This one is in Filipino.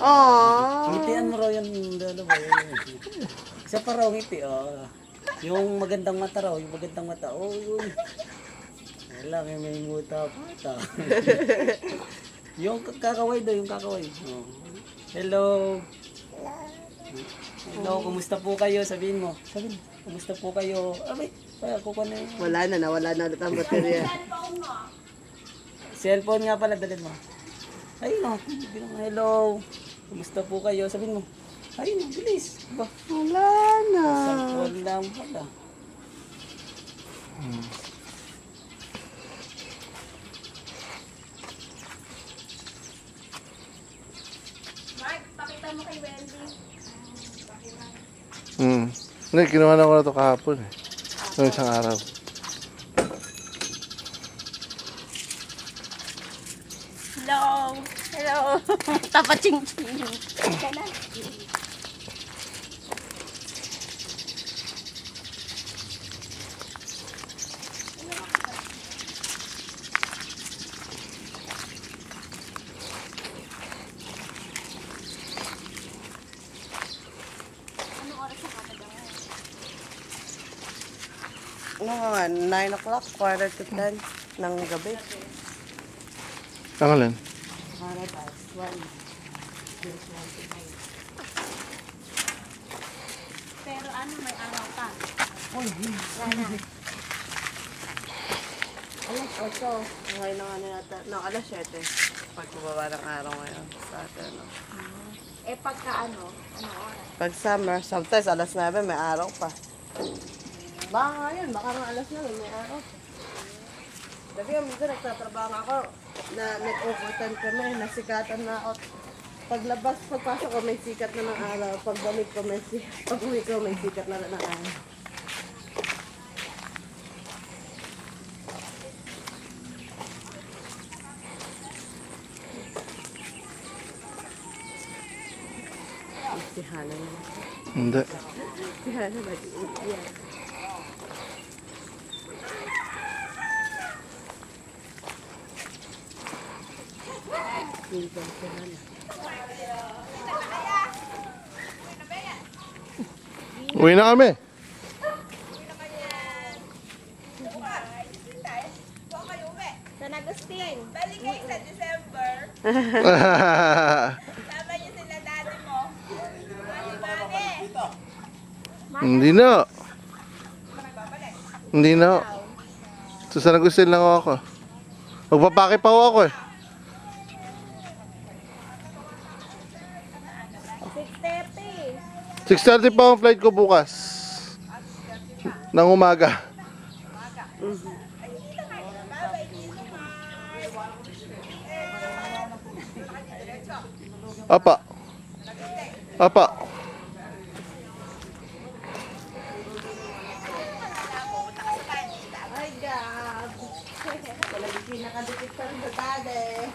Aww. Ngitian mo raw yung dalawa. Isa pa raw ngiti, oh. Yung magandang mata raw, yung magandang mata. Oh, yun. Wala, may muta pa. Yung kakaway daw, yung kakaway. Oh. Hello. Hello, kumusta po kayo? Sabihin mo. Sabihin, kumusta po kayo? Abay, kuko na yun. Nawala na ulit ang baterya. Cellphone nga pala, dalhin mo. Ayun, hello. Kumusta po kayo? Sabihin mo. Ayun, bilis. Ba? Wala na. Cellphone lang pala. Mark, pakita mo kay Wendy. Hindi, kinuha na ko na ito kahapon eh. Noong isang araw. Hello. Hello. Tapaching-ching. Kaya Ano nga, 9 o'clock, quarter to 10 ng gabi. Ang alin? Para past 1. pero ano, may araw pa. Alas 8. Ngayon na ano yata. No, alas 7. Pagbababa ng araw ngayon. Sa atin, no? Eh pagka ano oras? Pag summer, sometimes alas 9 may araw pa. Baka ngayon, baka nga alas 9 may araw pa. Dati yung minsan nagtatrabaho ako na nag-overtime kami, nasikatan na ako. Paglabas, pagpasok ko may sikat na ng araw. Pagbalik ko may sikat. Pag-uwi ko may sikat na ng araw. Si Hana na. Hindi. Si Hana nag-iiyak. Pinsan si Hana. Uwi na kami. San Agustin. Balik kayo sa December. Sama niyo sila daddy mo. Mami. Hindi na. Hindi na. So, San Agustin lang ako. Magpapake pa ako eh. 6:30. 6:30 pa ang flight ko bukas. Ng umaga. Apa. Apa. Ay, God. Wala yung pinakadikit sa dade.